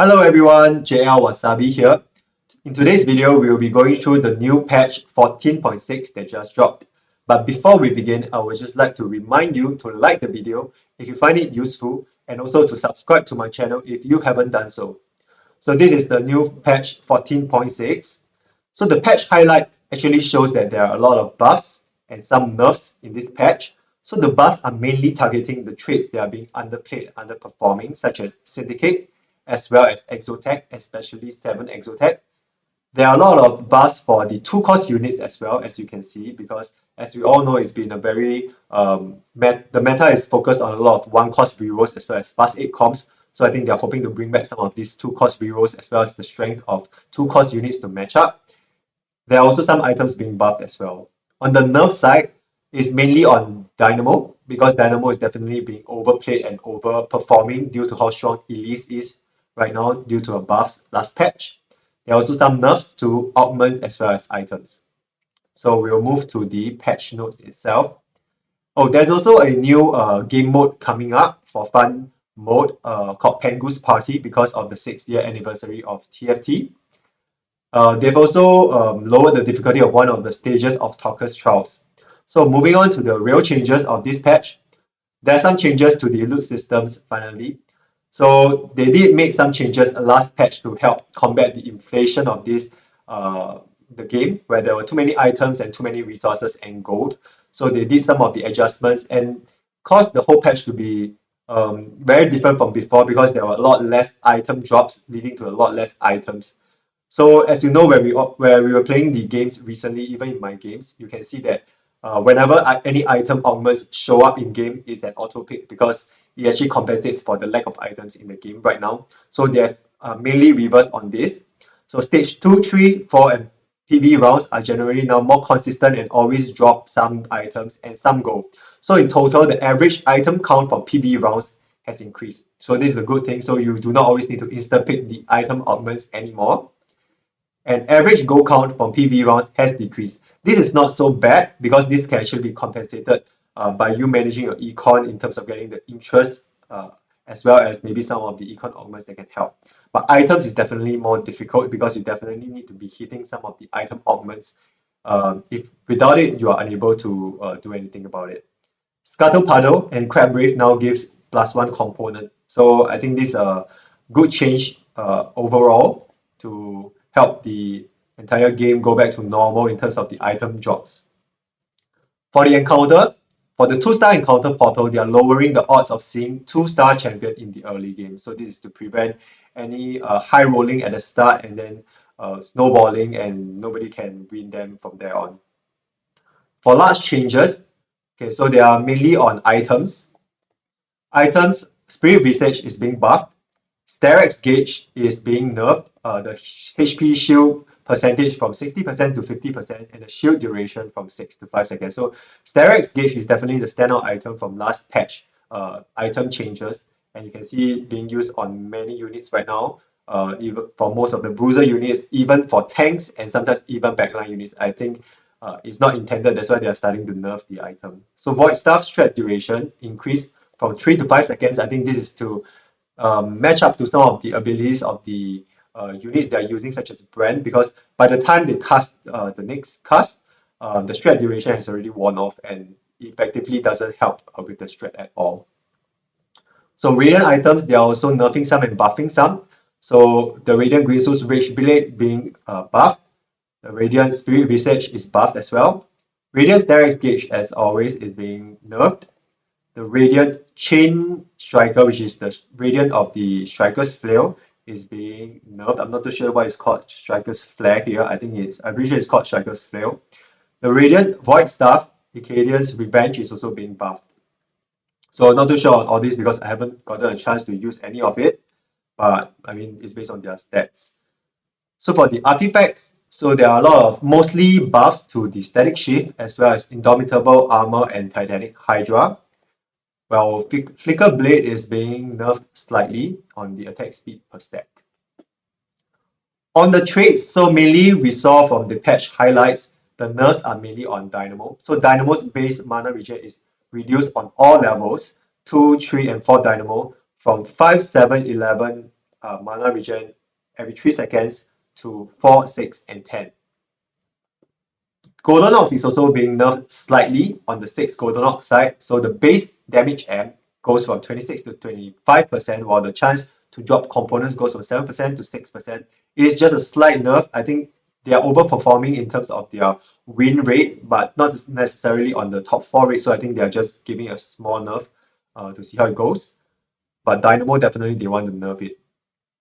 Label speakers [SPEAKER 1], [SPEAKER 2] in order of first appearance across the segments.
[SPEAKER 1] Hello everyone, JL Wasabi here. In today's video, we will be going through the new patch 14.6 that just dropped. But before we begin, I would just like to remind you to like the video if you find it useful and also to subscribe to my channel if you haven't done so. So this is the new patch 14.6. So the patch highlight actually shows that there are a lot of buffs and some nerfs in this patch. So the buffs are mainly targeting the traits that are being underplayed, underperforming, such as Syndicate, as well as Exotech, especially 7 Exotech. There are a lot of buffs for the 2-cost units as well, as you can see, because as we all know, it's been a very, the meta is focused on a lot of 1-cost rerolls as well as fast 8 comps. So I think they're hoping to bring back some of these 2-cost rerolls as well as the strength of 2-cost units to match up. There are also some items being buffed as well. On the nerf side, it's mainly on Dynamo, because Dynamo is definitely being overplayed and overperforming due to how strong Elise is right now due to a buffs last patch. There are also some nerfs to augments as well as items. So we'll move to the patch notes itself. Oh, there's also a new game mode coming up for fun mode called Pengu's Party because of the 6th-year anniversary of TFT. They've also lowered the difficulty of one of the stages of Talker's Trials. So moving on to the real changes of this patch, there are some changes to the loot systems finally. So they did make some changes last patch to help combat the inflation of this the game, where there were too many items and too many resources and gold. So they did some of the adjustments and caused the whole patch to be very different from before because there were a lot less item drops, leading to a lot less items. So as you know, where we were playing the games recently, even in my games, you can see that whenever any item augments show up in game, it's an auto pick because it actually compensates for the lack of items in the game right now. So they have mainly reversed on this. So stage 2, 3, 4, and PV rounds are generally now more consistent and always drop some items and some gold. So in total, the average item count for PV rounds has increased. So this is a good thing. So you do not always need to instant pick the item augments anymore. And average goal count from PV rounds has decreased. This is not so bad because this can actually be compensated by you managing your econ in terms of getting the interest as well as maybe some of the econ augments that can help. But items is definitely more difficult because you definitely need to be hitting some of the item augments. If without it, you are unable to do anything about it. Scuttle Puddle and Crab Brave now gives +1 component. So I think this is a good change overall to help the entire game go back to normal in terms of the item drops. For the encounter, for the 2-star encounter portal, they are lowering the odds of seeing 2-star champion in the early game. So this is to prevent any high rolling at the start and then snowballing and nobody can win them from there on. For large changes, okay, so they are mainly on items. Items, Spirit Visage is being buffed. Sterex Gauge is being nerfed. The HP shield percentage from 60% to 50% and the shield duration from 6 to 5 seconds. So Sterex Gauge is definitely the standout item from last patch item changes. And you can see it being used on many units right now. Even for most of the bruiser units, even for tanks and sometimes even backline units, I think it's not intended. That's why they are starting to nerf the item. So Void Staff strat duration increased from 3 to 5 seconds. I think this is to match up to some of the abilities of the units they are using, such as Brand, because by the time they cast the next cast, the strat duration has already worn off and effectively doesn't help with the strat at all. So Radiant items, they are also nerfing some and buffing some. So the Radiant Guinsoo's Rage Blade being buffed. The Radiant Spirit Visage is buffed as well. Radiant Sterex Gauge, as always, is being nerfed. The Radiant Chain Striker, which is the Radiant of the Striker's Flail, is being nerfed. I'm not too sure why it's called Striker's Flare here. I'm pretty sure it's called Striker's Flail. The Radiant Void Staff, Icadian's Revenge, is also being buffed. So not too sure on all this because I haven't gotten a chance to use any of it. But I mean, it's based on their stats. So for the artifacts, so there are a lot of mostly buffs to the Static Shift as well as Indomitable Armor and Titanic Hydra. Well, Flicker Blade is being nerfed slightly on the attack speed per stack. On the traits, so mainly we saw from the patch highlights, the nerfs are mainly on Dynamo. So Dynamo's base mana regen is reduced on all levels, 2, 3, and 4 Dynamo from 5, 7, 11, mana regen every 3 seconds to 4, 6, and 10. Golden Ox is also being nerfed slightly on the 6 Golden Ox side, so the base damage amp goes from 26 to 25%, while the chance to drop components goes from 7% to 6%. It is just a slight nerf. I think they are overperforming in terms of their win rate, but not necessarily on the top 4 rate, so I think they are just giving a small nerf to see how it goes. But Dynamo, definitely they want to nerf it.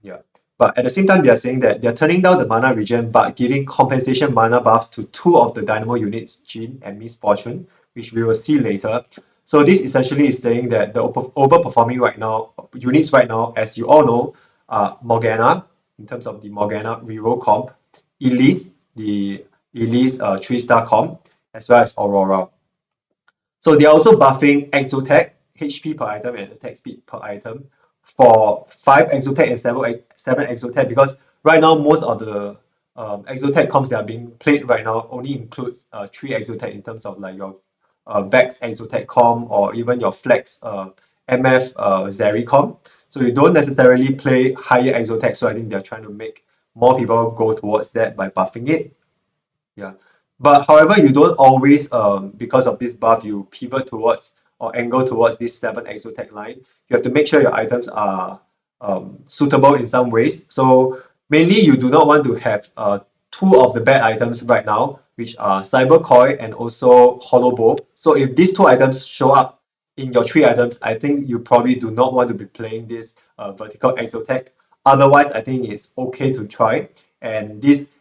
[SPEAKER 1] Yeah. But at the same time, they are saying that they're turning down the mana regen but giving compensation mana buffs to 2 of the Dynamo units, Jin and Miss Fortune, which we will see later. So this essentially is saying that the overperforming right now units right now, as you all know, are Morgana, in terms of the Morgana reroll comp, Elise, the Elise 3-star comp, as well as Aurora. So they are also buffing Exotech, HP per item and attack speed per item for 5 Exotech and 7 Exotech, because right now most of the Exotech comps that are being played right now only includes 3 Exotech in terms of like your Vex Exotech comp or even your Flex MF Zeri comp. So you don't necessarily play higher Exotech, so I think they're trying to make more people go towards that by buffing it. Yeah. But however, you don't always, because of this buff, you pivot towards or angle towards this 7 Exotech line. You have to make sure your items are suitable in some ways. So mainly you do not want to have 2 of the bad items right now, which are Cyber Coil and also Hollow Bow. So if these 2 items show up in your 3 items, I think you probably do not want to be playing this vertical Exotech. Otherwise, I think it's okay to try. And this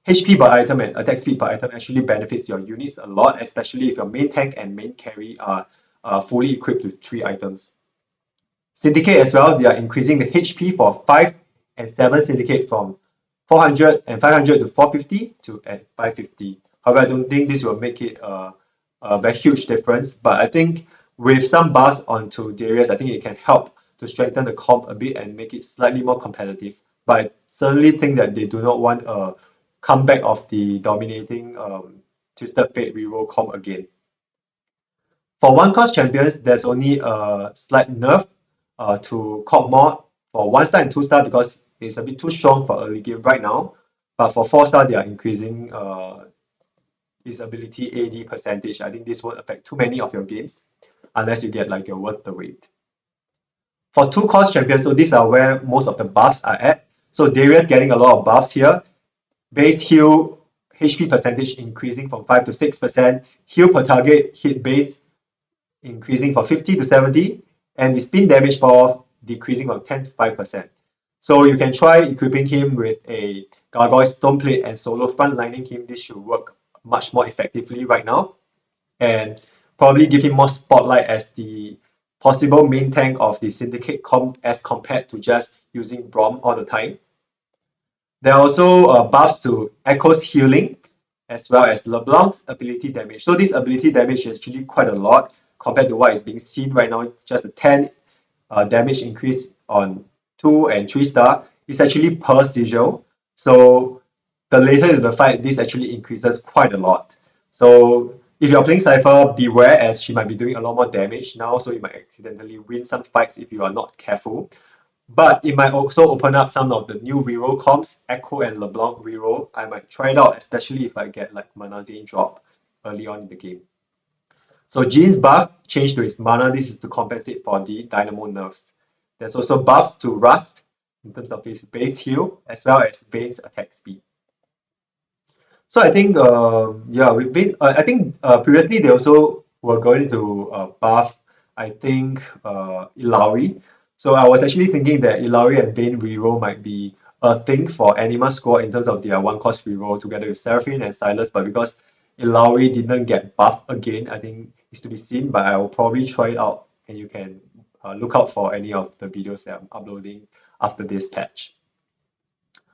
[SPEAKER 1] HP per item and attack speed per item actually benefits your units a lot, especially if your main tank and main carry are fully equipped with 3 items. Syndicate as well, they are increasing the HP for 5 and 7 Syndicate from 400 and 500 to 450 to 550. However, I don't think this will make it a very huge difference, but I think with some buffs onto Darius, I think it can help to strengthen the comp a bit and make it slightly more competitive. But I certainly think that they do not want a comeback of the dominating Twisted Fate reroll comp again. For 1-cost champions, there's only a slight nerf to comp mod for 1-star and 2-star because it's a bit too strong for early game right now. But for 4-star, they are increasing his ability AD percentage. I think this won't affect too many of your games unless you get like your worth the wait. For 2-cost champions, so these are where most of the buffs are at. So Darius getting a lot of buffs here. Base heal HP percentage increasing from 5 to 6%, heal per target hit base increasing from 50 to 70, and the spin damage fall decreasing from 10 to 5%. So you can try equipping him with a Gargoyle Stoneplate and solo frontlining him. This should work much more effectively right now, and probably give him more spotlight as the possible main tank of the Syndicate comp as compared to just using Brom all the time. There are also buffs to Echo's healing as well as LeBlanc's ability damage. So this ability damage is actually quite a lot compared to what is being seen right now. Just a 10 damage increase on 2 and 3-star is actually per sigil. So the later in the fight, this actually increases quite a lot. So if you're playing Cypher, beware as she might be doing a lot more damage now, so you might accidentally win some fights if you are not careful. But it might also open up some of the new reroll comps, Echo and LeBlanc reroll. I might try it out, especially if I get like Mana Zane drop early on in the game. So Jin's buff changed to his mana. This is to compensate for the Dynamo nerfs. There's also buffs to Rust in terms of his base heal as well as Bane's attack speed. So I think yeah, with base, I think previously they also were going to buff, I think Ilaoi. So I was actually thinking that Ilaoi and Bane reroll might be a thing for Anima Squad in terms of their 1-cost reroll together with Seraphine and Silas, but because Ilaoi didn't get buffed again, I think it's to be seen, but I will probably try it out and you can look out for any of the videos that I'm uploading after this patch.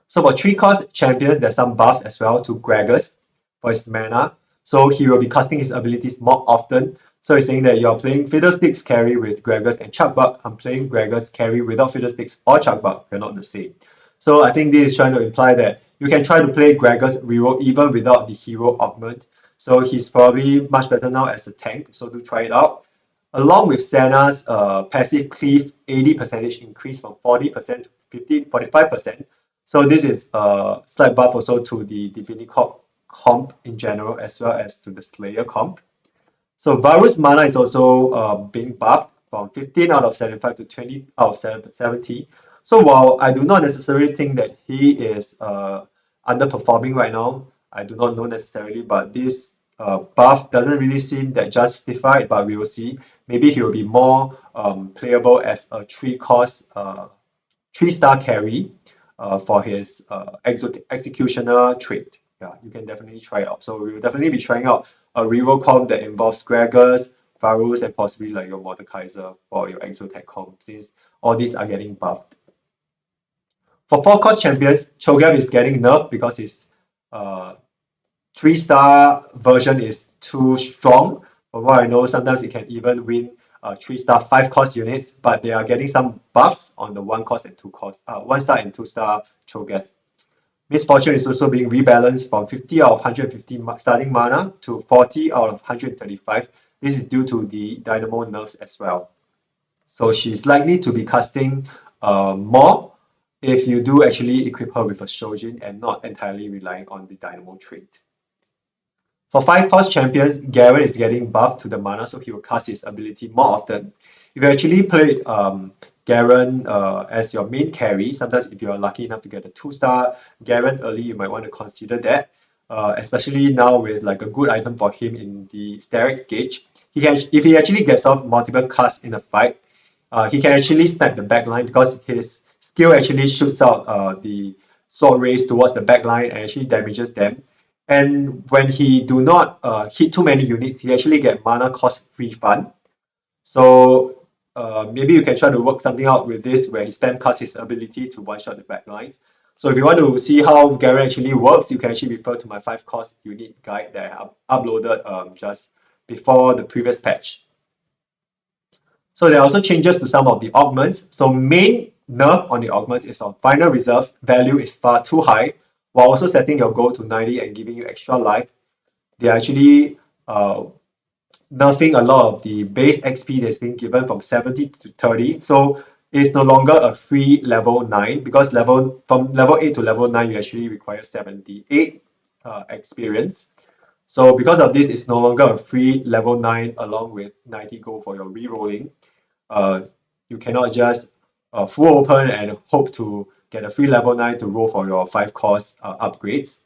[SPEAKER 1] So for 3-cost champions, there's some buffs as well to Gragas for his mana. So he will be casting his abilities more often. So he's saying that you're playing Fiddlesticks carry with Gragas and Chuckbuck. I'm playing Gragas carry without Fiddlesticks or Chuckbuck. They're not the same. So I think this is trying to imply that you can try to play Gragas reroll even without the hero augment. So he's probably much better now as a tank. So do try it out. along with Senna's passive cleave 80% increase from 40% to 45%. So this is a slight buff also to the Divinity comp in general, as well as to the Slayer comp. So Varus mana is also being buffed from 15 out of 75 to 20 out of 70. So while I do not necessarily think that he is underperforming right now, I do not know necessarily, but this buff doesn't really seem that justified, but we will see. Maybe he will be more playable as a 3-cost 3-star carry for his executioner trait. Yeah, you can definitely try it out. So we will definitely be trying out a reroll comp that involves Gregors, Varus, and possibly like your Mordekaiser or your Exotech comp, since all these are getting buffed. For 4-cost champions, Cho'Gath is getting nerfed because his 3-star version is too strong. From what I know, sometimes it can even win 3-star 5-cost units, but they are getting some buffs on the 1-cost and 2-cost, 1-star and 2-star Cho'Gath. Misfortune is also being rebalanced from 50 out of 150 starting mana to 40 out of 135. This is due to the Dynamo nerfs as well. So she's likely to be casting more if you do actually equip her with a Shojin and not entirely relying on the Dynamo trait. For 5-cost champions, Garen is getting buffed to the mana, so he will cast his ability more often. If you actually played Garen as your main carry, sometimes if you are lucky enough to get a 2-star Garen early, you might want to consider that. Especially now with like a good item for him in the Sterex gauge. If he actually gets off multiple casts in a fight, he can actually snipe the backline because his skill actually shoots out the sword rays towards the backline and actually damages them. And when he do not hit too many units, he actually get mana cost refund. So maybe you can try to work something out with this where he spam casts his ability to one-shot the backlines. So if you want to see how Garen actually works, you can actually refer to my 5-cost unit guide that I uploaded just before the previous patch. So there are also changes to some of the augments. So main nerf on the augments is on final reserves, value is far too high, while also setting your goal to 90 and giving you extra life. They are actually nerfing a lot of the base XP that's been given from 70 to 30. So it's no longer a free level 9 because from level 8 to level 9 you actually require 78 experience. So because of this, it's no longer a free level 9 along with 90 gold for your rerolling. You cannot just full open and hope to get a free level 9 to roll for your 5-cost upgrades.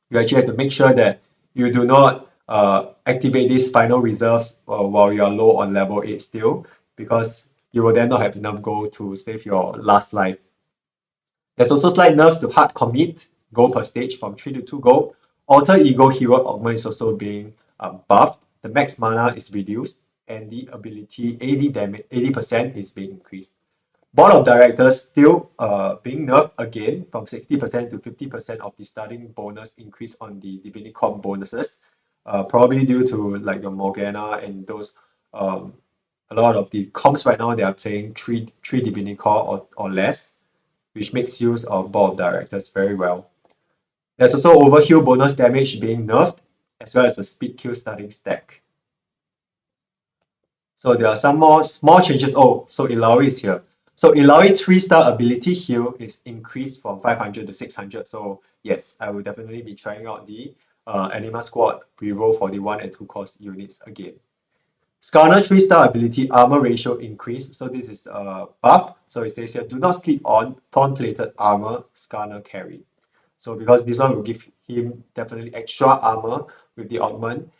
[SPEAKER 1] You actually have to make sure that you do not activate these final reserves while you are low on level 8 still, because you will then not have enough gold to save your last life. There's also slight nerfs to hard commit, gold per stage from 3 to 2 gold. Alter Ego Hero Augment is also being buffed. The max mana is reduced, and the ability 80% is being increased. Board of Directors still being nerfed again from 60% to 50% of the starting bonus increase on the Divinity Comp bonuses. Probably due to like your Morgana and those a lot of the comps right now they are playing 3 Divinity Core or less, which makes use of Board of Directors very well. There's also overheal bonus damage being nerfed, as well as the speed kill starting stack. So there are some more small changes. Oh, so Ilaoi is here. So Ilaoi 3-star ability heal is increased from 500 to 600. So yes, I will definitely be trying out the Anima Squad reroll for the 1 and 2 cost units again. Skarner 3-star ability armor ratio increase. So this is a buff. So it says here, do not sleep on thorn-plated armor Skarner carry. So because this one will give him definitely extra armor with the augment.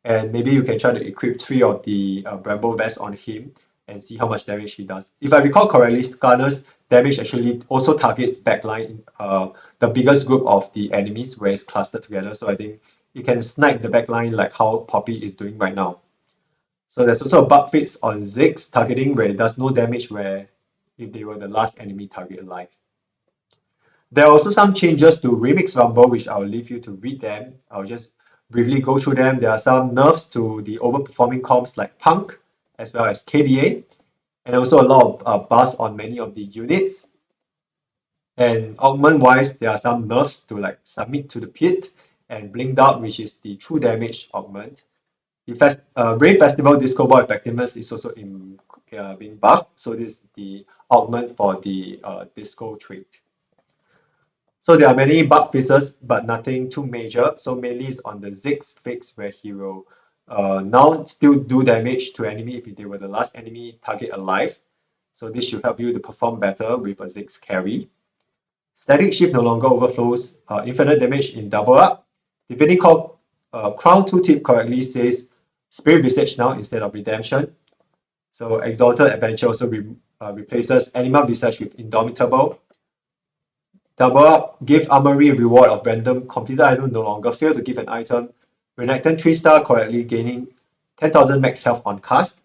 [SPEAKER 1] And maybe you can try to equip 3 of the Bramble Vest on him and see how much damage he does. If I recall correctly, Skarner's damage actually also targets backline, the biggest group of the enemies where it's clustered together. So I think you can snipe the backline like how Poppy is doing right now. So there's also a bug fix on Ziggs targeting where it does no damage where if they were the last enemy target alive. There are also some changes to Remix Rumble, which I'll leave you to read them. I'll just briefly go through them. There are some nerfs to the overperforming comps like Punk, as well as KDA, and also a lot of buffs on many of the units. And augment-wise, there are some nerfs to like Submit to the Pit and Blinked Out, which is the true damage augment. The Rave Festival Disco Ball effectiveness is also being buffed. So this is the augment for the disco trait. So there are many bug fixes, but nothing too major. So mainly it's on the Ziggs fix where he will now still do damage to enemy if they were the last enemy target alive. So this should help you to perform better with a Ziggs carry. Static shift no longer overflows infinite damage in double up. Divinity Call Crown 2 tip correctly says Spirit Visage now instead of Redemption. So Exalted Adventure also replaces Animal Visage with Indomitable. Double up, give Armory reward of random completed item no longer fail to give an item. Renekton 3-star correctly gaining 10,000 max health on cast.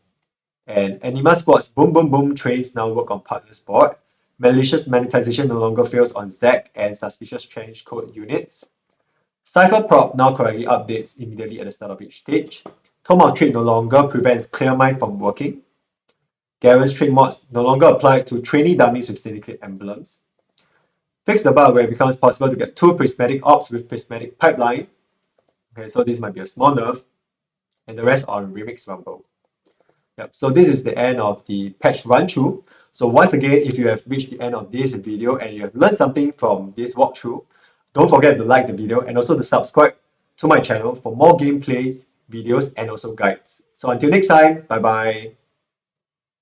[SPEAKER 1] And Anima Sports Boom Boom Boom trains now work on partner's board. Malicious Monetization no longer fails on Zack and Suspicious Change Code units. Cypher Prop now correctly updates immediately at the start of each stage. Tome of Trade no longer prevents Clear Mind from working. Garen's trade mods no longer applied to trainee dummies with Syndicate emblems. Fix the bug where it becomes possible to get 2 Prismatic Orbs with Prismatic Pipeline. Okay, so this might be a small nerf. And the rest are on Remix Rumble. Yep, so this is the end of the patch run through. So once again, if you have reached the end of this video and you have learned something from this walkthrough, don't forget to like the video and also to subscribe to my channel for more gameplays, videos, and also guides. So until next time, bye bye.